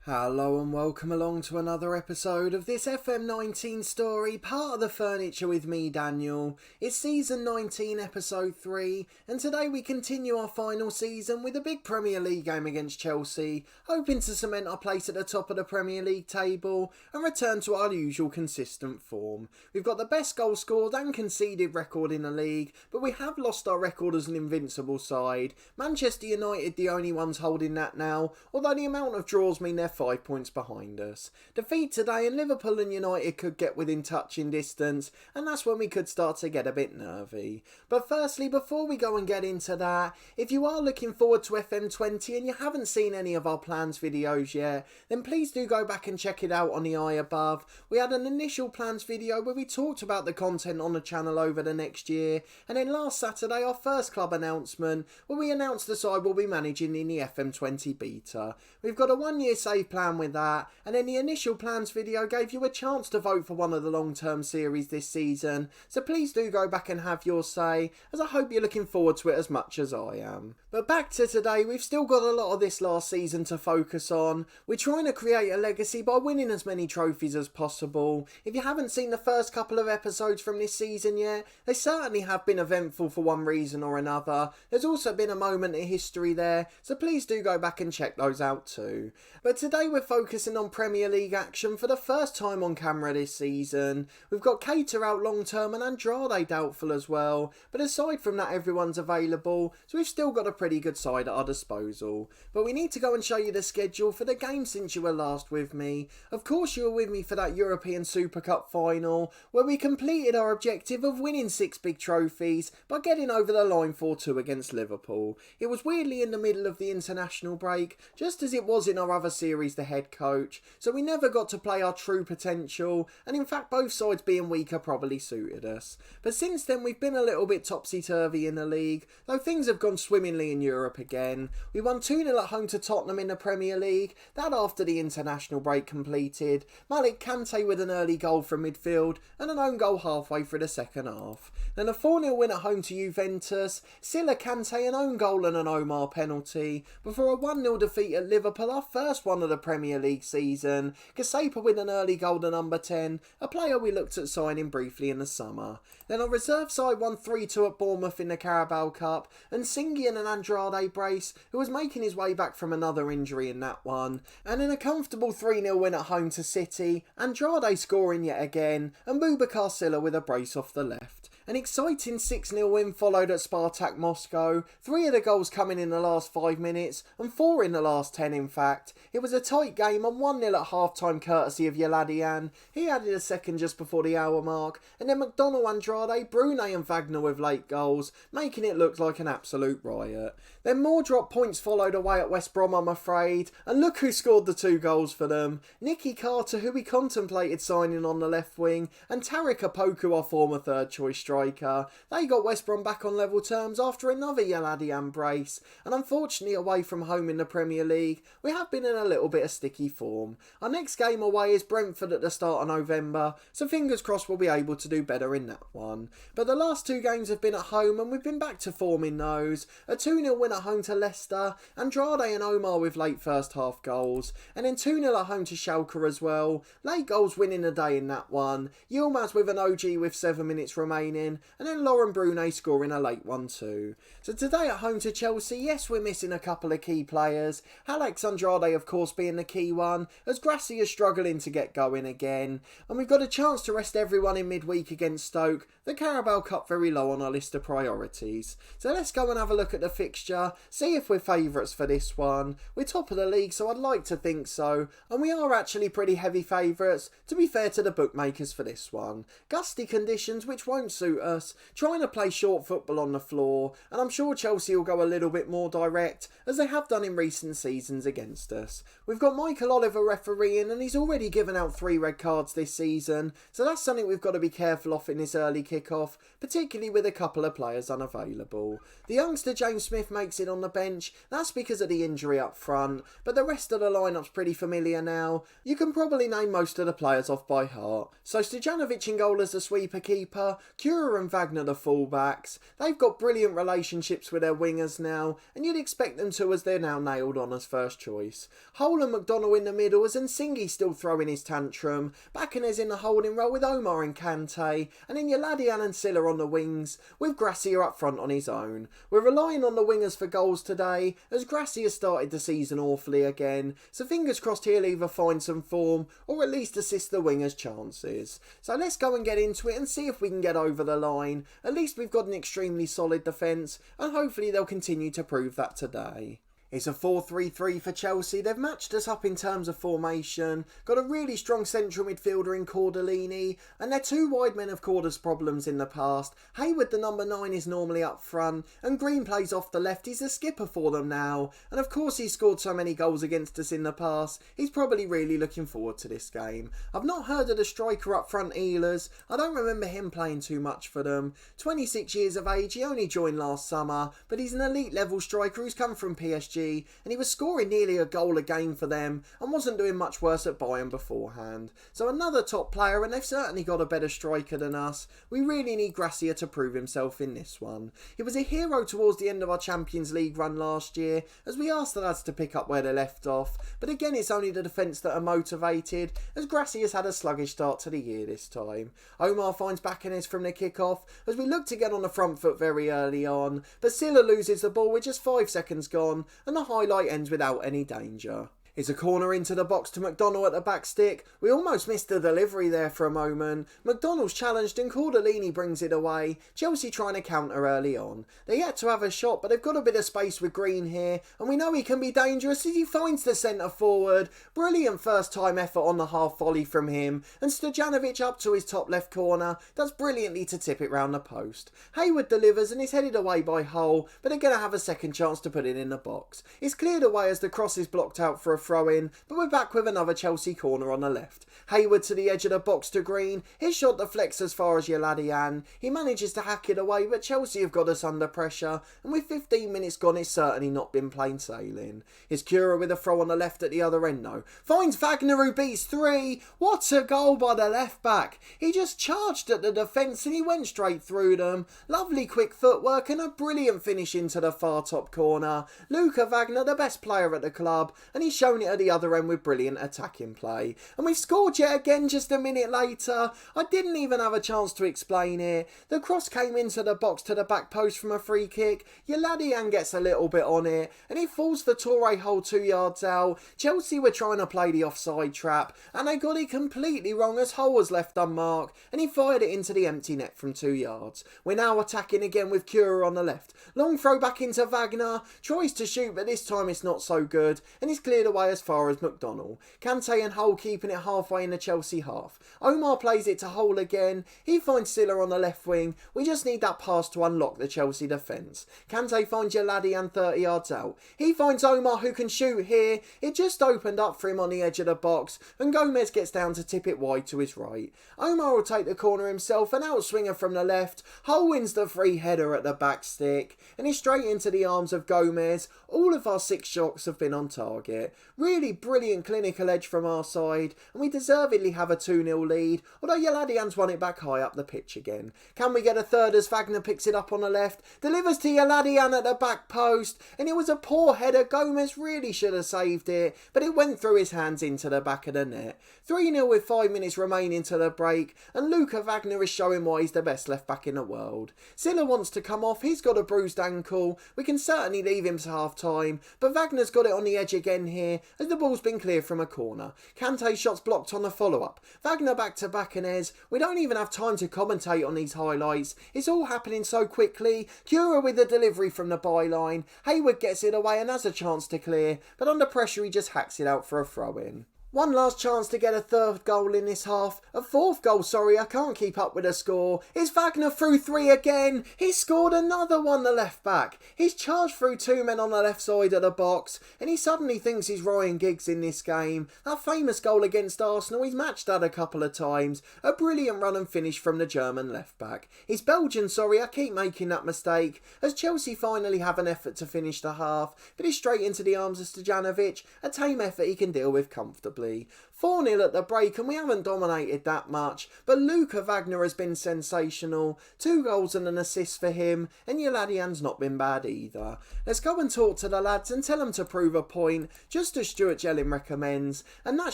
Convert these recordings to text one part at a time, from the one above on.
Hello and welcome along to another episode of this FM19 story, part of the furniture with me, Daniel. It's season 19, episode 3, and today we continue our final season with a big Premier League game against Chelsea, hoping to cement our place at the top of the Premier League table and return to our usual consistent form. We've got the best goal scored and conceded record in the league, but we have lost our record as an invincible side. Manchester United the only ones holding that now, although the amount of draws mean they're 5 points behind us. Defeat today and Liverpool and United could get within touching distance, and that's when we could start to get a bit nervy. But firstly, before we go and get into that, if you are looking forward to FM20 and you haven't seen any of our plans videos yet, then please do go back and check it out on the eye above. We had an initial plans video where we talked about the content on the channel over the next year, and then last Saturday our first club announcement where we announced the side we'll be managing in the FM20 beta. We've got a 1 year save plan with that, and then the initial plans video gave you a chance to vote for one of the long-term series this season, so please do go back and have your say, as I hope you're looking forward to it as much as I am. But back to today, we've still got a lot of this last season to focus on. We're trying to create a legacy by winning as many trophies as possible. If you haven't seen the first couple of episodes from this season yet, they certainly have been eventful for one reason or another. There's also been a moment in history there, so please do go back and check those out too. But today we're focusing on Premier League action for the first time on camera this season. We've got Keita out long term and Andrade doubtful as well, but aside from that everyone's available, so we've still got a pretty good side at our disposal. But we need to go and show you the schedule for the game since you were last with me. Of course you were with me for that European Super Cup final, where we completed our objective of winning 6 big trophies by getting over the line 4-2 against Liverpool. It was weirdly in the middle of the international break, just as it was in our other series the head coach, so we never got to play our true potential, and in fact both sides being weaker probably suited us. But since then we've been a little bit topsy-turvy in the league, though things have gone swimmingly in Europe again. We won 2-0 at home to Tottenham in the Premier League, that after the international break completed, Malik Kante with an early goal from midfield and an own goal halfway through the second half. Then a 4-0 win at home to Juventus, Silla Kante an own goal and an Omar penalty, before a 1-0 defeat at Liverpool, our first one of the Premier League season. Kasepa with an early goal to number 10, a player we looked at signing briefly in the summer. Then our reserve side won 3-2 at Bournemouth in the Carabao Cup, and Singian and Andrade brace, who was making his way back from another injury in that one. And in a comfortable 3-0 win at home to City, Andrade scoring yet again, and Boubacar Silla with a brace off the left. An exciting 6-0 win followed at Spartak Moscow, 3 of the goals coming in the last 5 minutes, and 4 in the last 10 in fact. It was a tight game and 1-0 at half-time courtesy of Yeladian. He added a second just before the hour mark, and then McDonald, Andrade, Brune and Wagner with late goals, making it look like an absolute riot. Then more drop points followed away at West Brom, I'm afraid, and look who scored the 2 goals for them. Nicky Carter, who we contemplated signing on the left wing, and Tariq Apoku, our former third choice striker. They got West Brom back on level terms after another Yeladian brace, and unfortunately away from home in the Premier League, we have been in a little bit of sticky form. Our next game away is Brentford at the start of November, so fingers crossed we'll be able to do better in that one. But the last 2 games have been at home and we've been back to form in those. A 2-0 win at home to Leicester, Andrade and Omar with late first half goals, and then 2-0 at home to Schalke as well. Late goals winning the day in that one. Yilmaz with an OG with 7 minutes remaining, and then Lauren Brune scoring a late one too. So today at home to Chelsea, yes we're missing a couple of key players, Alex Andrade of course being the key one, as Grassi is struggling to get going again, and we've got a chance to rest everyone in midweek against Stoke, the Carabao Cup very low on our list of priorities. So let's go and have a look at the fixture, see if we're favourites for this one. We're top of the league, so I'd like to think so, and we are actually pretty heavy favourites, to be fair to the bookmakers for this one. Gusty conditions which won't suit us, trying to play short football on the floor, and I'm sure Chelsea will go a little bit more direct, as they have done in recent seasons against us. We've got Michael Oliver refereeing, and he's already given out 3 red cards this season, so that's something we've got to be careful of in this early kick-off, particularly with a couple of players unavailable. The youngster James Smith makes it on the bench, that's because of the injury up front, but the rest of the lineup's pretty familiar now. You can probably name most of the players off by heart. So Stojanovic in goal as the sweeper keeper, Cura Kura and Wagner the fullbacks. They've got brilliant relationships with their wingers now, and you'd expect them to as they're now nailed on as first choice. Hole and McDonnell in the middle as Nsingi still throwing his tantrum. Bacanes in the holding role with Omar and Kante, and then Yaladian and Silla on the wings, with Gracia up front on his own. We're relying on the wingers for goals today, as Gracia started the season awfully again, so fingers crossed he'll either find some form, or at least assist the wingers' chances. So let's go and get into it and see if we can get over the line. At least we've got an extremely solid defence, and hopefully they'll continue to prove that today. It's a 4-3-3 for Chelsea. They've matched us up in terms of formation, got a really strong central midfielder in Cordellini, and their two wide men have caused us problems in the past. Hayward, the number 9, is normally up front, and Green plays off the left. He's the skipper for them now, and of course he's scored so many goals against us in the past, he's probably really looking forward to this game. I've not heard of the striker up front, Ehlers. I don't remember him playing too much for them. 26 years of age, he only joined last summer, but he's an elite level striker who's come from PSG, and he was scoring nearly a goal a game for them and wasn't doing much worse at Bayern beforehand. So another top player, and they've certainly got a better striker than us. We really need Gracia to prove himself in this one. He was a hero towards the end of our Champions League run last year, as we asked the lads to pick up where they left off, but again it's only the defence that are motivated, as Gracia's had a sluggish start to the year this time. Omar finds Bacanes from the kick-off, as we look to get on the front foot very early on, but Silla loses the ball with just 5 seconds gone, and the highlight ends without any danger. It's a corner into the box to McDonnell at the back stick. We almost missed the delivery there for a moment. McDonnell's challenged and Cordellini brings it away. Chelsea trying to counter early on. They yet to have a shot, but they've got a bit of space with Green here, and we know he can be dangerous as he finds the centre forward. Brilliant first time effort on the half volley from him, and Stojanovic up to his top left corner does brilliantly to tip it round the post. Hayward delivers and is headed away by Hull, but they're going to have a second chance to put it in the box. It's cleared away as the cross is blocked out for a throw in, but we're back with another Chelsea corner on the left. Hayward to the edge of the box to Green. His shot deflects as far as Yaladian. He manages to hack it away, but Chelsea have got us under pressure, and with 15 minutes gone it's certainly not been plain sailing. It's Cura with a throw on the left at the other end though. Finds Wagner who beats 3. What a goal by the left back. He just charged at the defence and he went straight through them. Lovely quick footwork and a brilliant finish into the far top corner. Luca Wagner, the best player at the club, and he's shown it at the other end with brilliant attacking play. And we've scored yet again just a minute later. I didn't even have a chance to explain it. The cross came into the box to the back post from a free kick. Yaladian gets a little bit on it and he falls for Torquay hole 2 yards out. Chelsea were trying to play the offside trap and they got it completely wrong as Hull was left unmarked and he fired it into the empty net from 2 yards. We're now attacking again with Cura on the left. Long throw back into Wagner. Tries to shoot but this time it's not so good and he's cleared away as far as McDonnell. Kante and Hull keeping it halfway in the Chelsea half. Omar plays it to Hull again. He finds Silla on the left wing. We just need that pass to unlock the Chelsea defence. Kante finds Yaladian 30 yards out. He finds Omar who can shoot here. It just opened up for him on the edge of the box and Gomez gets down to tip it wide to his right. Omar will take the corner himself, an outswinger from the left. Hull wins the free header at the back stick and is straight into the arms of Gomez. All of our 6 shots have been on target. Really brilliant clinical edge from our side and we deservedly have a 2-0 lead, although Yaladian's won it back high up the pitch again. Can we get a third as Wagner picks it up on the left, delivers to Yaladian at the back post, and it was a poor header. Gomez really should have saved it, but it went through his hands into the back of the net. 3-0 with 5 minutes remaining to the break, and Luca Wagner is showing why he's the best left back in the world. Silla wants to come off, he's got a bruised ankle. We can certainly leave him to half time, but Wagner's got it on the edge again here as the ball's been cleared from a corner. Kante's shot's blocked on the follow-up. Wagner back to Bacanes. We don't even have time to commentate on these highlights. It's all happening so quickly. Cura with the delivery from the byline. Hayward gets it away and has a chance to clear, but under pressure he just hacks it out for a throw-in. One last chance to get a third goal in this half. A fourth goal, sorry, I can't keep up with the score. It's Wagner through 3 again. He's scored another one, the left back. He's charged through 2 men on the left side of the box and he suddenly thinks he's Ryan Giggs in this game. That famous goal against Arsenal, he's matched that a couple of times. A brilliant run and finish from the German left back. He's Belgian, sorry, I keep making that mistake. As Chelsea finally have an effort to finish the half, but he's straight into the arms of Stojanovic. A tame effort he can deal with comfortably. nicely. 4-0 at the break and we haven't dominated that much, but Luca Wagner has been sensational. 2 goals and an assist for him, and Yeladian's not been bad either. Let's go and talk to the lads and tell them to prove a point, just as Stuart Jelling recommends, and that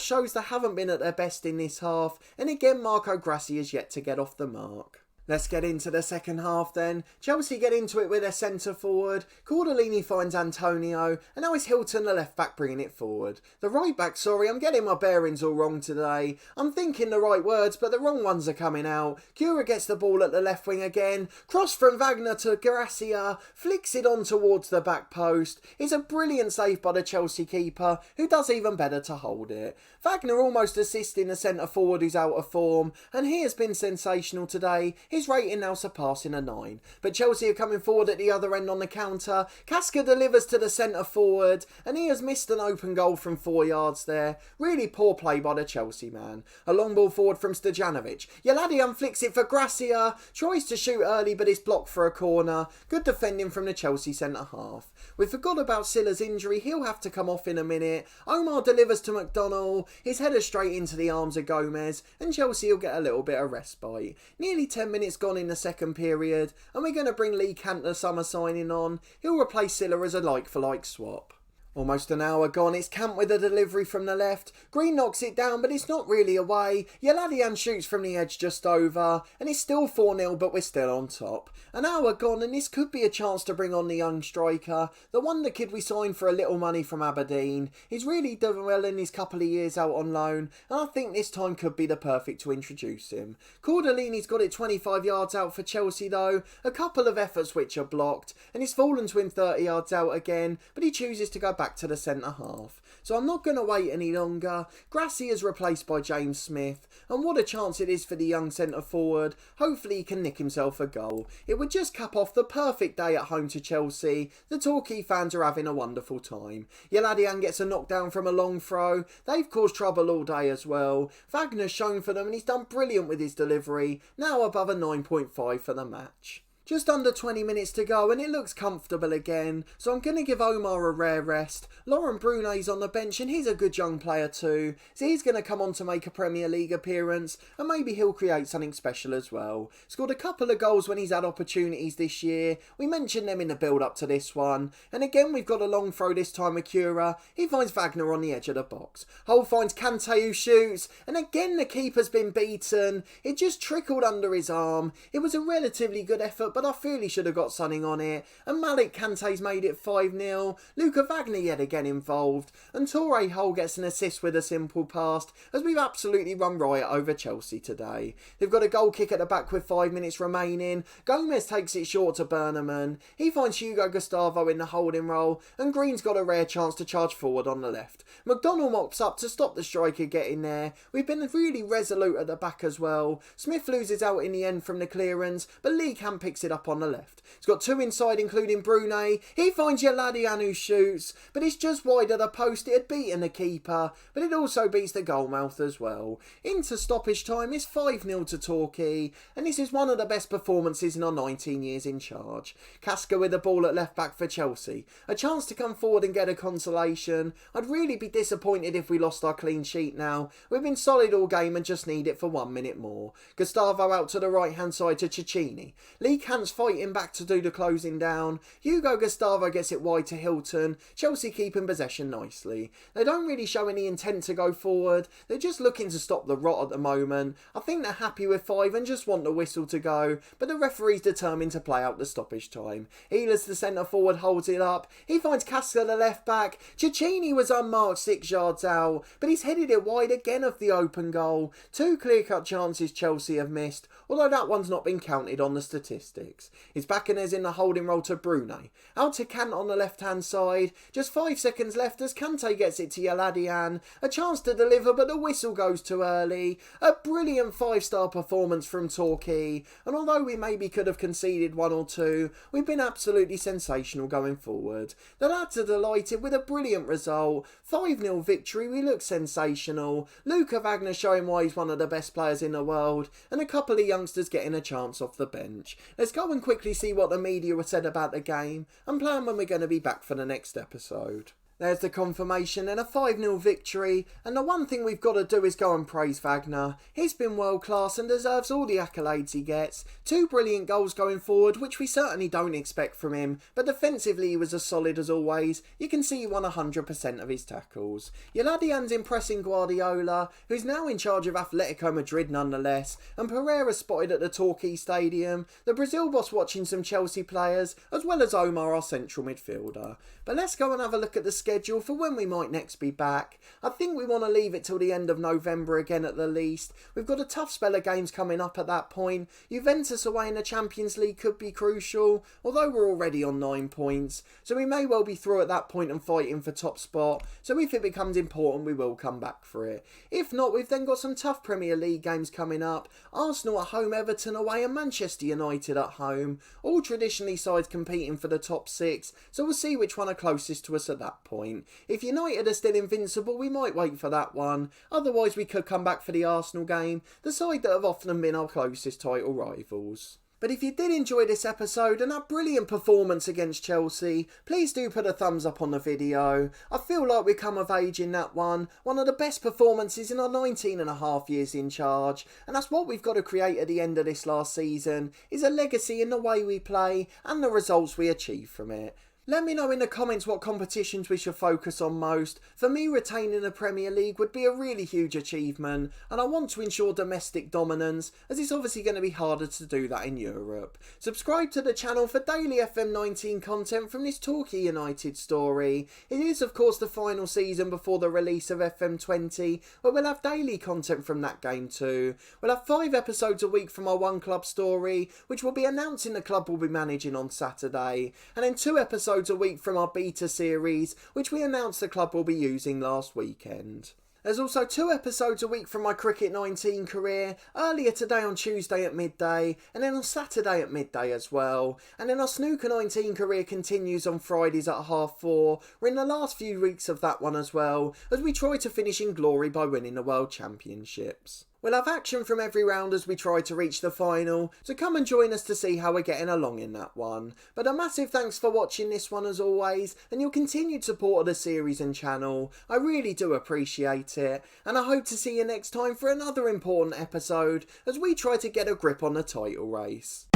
shows they haven't been at their best in this half, and again Marco Grassi is yet to get off the mark. Let's get into the second half then. Chelsea get into it with their centre forward. Cordellini finds Antonio, and now it's Hilton, the left back, bringing it forward. The right back, sorry, I'm getting my bearings all wrong today. I'm thinking the right words, but the wrong ones are coming out. Cura gets the ball at the left wing again. Cross from Wagner to Gracia, flicks it on towards the back post. It's a brilliant save by the Chelsea keeper, who does even better to hold it. Wagner almost assisting the centre forward who's out of form, and he has been sensational today. His rating now surpassing a 9. But Chelsea are coming forward at the other end on the counter. Casca delivers to the centre forward, and he has missed an open goal from 4 yards there. Really poor play by the Chelsea man. A long ball forward from Stojanovic. Yeladian flicks it for Gracia. Tries to shoot early, but it's blocked for a corner. Good defending from the Chelsea centre half. We forgot about Silla's injury. He'll have to come off in a minute. Omar delivers to McDonnell. His header straight into the arms of Gomez, and Chelsea will get a little bit of respite. Nearly 10 minutes gone in the second period, and we're going to bring Lee Cantor summer signing on. He'll replace Silla as a like-for-like swap. Almost an hour gone, it's Camp with a delivery from the left. Green knocks it down, but it's not really away. Yeladian shoots from the edge just over, and it's still 4-0, but we're still on top. An hour gone, and this could be a chance to bring on the young striker. The wonder kid we signed for a little money from Aberdeen. He's really done well in his couple of years out on loan, and I think this time could be the perfect to introduce him. Cordellini's got it 25 yards out for Chelsea though. A couple of efforts which are blocked, and it's fallen to him 30 yards out again, but he chooses to go back to the centre half. So I'm not going to wait any longer. Grassi is replaced by James Smith, and what a chance it is for the young centre forward. Hopefully he can nick himself a goal. It would just cap off the perfect day at home to Chelsea. The Torquay fans are having a wonderful time. Yeladian gets a knockdown from a long throw. They've caused trouble all day as well. Wagner's shown for them and he's done brilliant with his delivery. Now above a 9.5 for the match. Just under 20 minutes to go and it looks comfortable again, so I'm going to give Omar a rare rest. Laurent Brunet's on the bench and he's a good young player too, so he's going to come on to make a Premier League appearance and maybe he'll create something special as well. Scored a couple of goals when he's had opportunities this year. We mentioned them in the build up to this one, and again we've got a long throw this time with Cura. He finds Wagner on the edge of the box. Hull finds Kante who shoots, and again the keeper's been beaten. It just trickled under his arm. It was a relatively good effort, but I feel he should have got something on it. And Malik Kante's made it 5-0. Luca Wagner yet again involved. And Torquay Hull gets an assist with a simple pass, as we've absolutely run riot over Chelsea today. They've got a goal kick at the back with 5 minutes remaining. Gomez takes it short to Berneman. He finds Hugo Gustavo in the holding role, and Green's got a rare chance to charge forward on the left. McDonnell mops up to stop the striker getting there. We've been really resolute at the back as well. Smith loses out in the end from the clearance, but Lee Cam picks it up on the left. He's got two inside, including Brunet. He finds Yeladian who shoots, but it's just wide of the post. It had beaten the keeper, but it also beats the goalmouth as well. Into stoppage time, it's 5-0 to Torquay, and this is one of the best performances in our 19 years in charge. Casca with the ball at left back for Chelsea. A chance to come forward and get a consolation. I'd really be disappointed if we lost our clean sheet now. We've been solid all game and just need it for 1 minute more. Gustavo out to the right hand side to Cecchini. Lee Kant's fighting back to do the closing down. Hugo Gustavo gets it wide to Hilton. Chelsea keeping possession nicely. They don't really show any intent to go forward. They're just looking to stop the rot at the moment. I think they're happy with 5 and just want the whistle to go, but the referee's determined to play out the stoppage time. Ehlers, the centre forward, holds it up. He finds Casca, the left back. Cecchini was unmarked 6 yards out, but he's headed it wide again of the open goal. 2 clear-cut chances Chelsea have missed, although that one's not been counted on the statistics. His Baccanes in the holding role to Brunet. Out to Kant on the left-hand side. Just 5 seconds left as Kante gets it to Yeladian. A chance to deliver, but the whistle goes too early. A brilliant 5-star performance from Torquay, and although we maybe could have conceded 1 or 2, we've been absolutely sensational going forward. The lads are delighted with a brilliant result. 5-0 victory, we look sensational. Luca Wagner showing why he's one of the best players in the world, and a couple of youngsters getting a chance off the bench. Let's go and quickly see what the media have said about the game and plan when we're going to be back for the next episode. There's the confirmation and a 5-0 victory, and the one thing we've got to do is go and praise Wagner. He's been world class and deserves all the accolades he gets. 2 brilliant goals going forward, which we certainly don't expect from him, but defensively he was as solid as always. You can see he won 100% of his tackles. Yoladian's impressing Guardiola, who's now in charge of Atletico Madrid nonetheless, and Pereira spotted at the Torquay Stadium, the Brazil boss watching some Chelsea players, as well as Omar, our central midfielder. But let's go and have a look at the schedule for when we might next be back. I think we want to leave it till the end of November again at the least. We've got a tough spell of games coming up at that point. Juventus away in the Champions League could be crucial, although we're already on 9 points, so we may well be through at that point and fighting for top spot, so if it becomes important we will come back for it. If not, we've then got some tough Premier League games coming up. Arsenal at home, Everton away and Manchester United at home, all traditionally sides competing for the top 6, so we'll see which one are closest to us at that point. If United are still invincible, we might wait for that one. Otherwise, we could come back for the Arsenal game, the side that have often been our closest title rivals. But if you did enjoy this episode and that brilliant performance against Chelsea, please do put a thumbs up on the video. I feel like we come of age in that one of the best performances in our 19 and a half years in charge, and that's what we've got to create at the end of this last season, is a legacy in the way we play and the results we achieve from it. Let me know in the comments what competitions we should focus on most. For me, retaining the Premier League would be a really huge achievement, and I want to ensure domestic dominance, as it's obviously going to be harder to do that in Europe. Subscribe to the channel for daily FM19 content from this Torquay United story. It is of course the final season before the release of FM20, where we'll have daily content from that game too. We'll have 5 episodes a week from our One Club story, which will be announcing the club we'll be managing on Saturday, and then 2 episodes a week from our beta series, which we announced the club will be using last weekend. There's also 2 episodes a week from my Cricket 19 career, earlier today on Tuesday at midday, and then on Saturday at midday as well. And then our Snooker 19 career continues on Fridays at 4:30. We're in the last few weeks of that one as well, as we try to finish in glory by winning the World Championships. We'll have action from every round as we try to reach the final, so come and join us to see how we're getting along in that one. But a massive thanks for watching this one as always, and your continued support of the series and channel. I really do appreciate it, and I hope to see you next time for another important episode as we try to get a grip on the title race.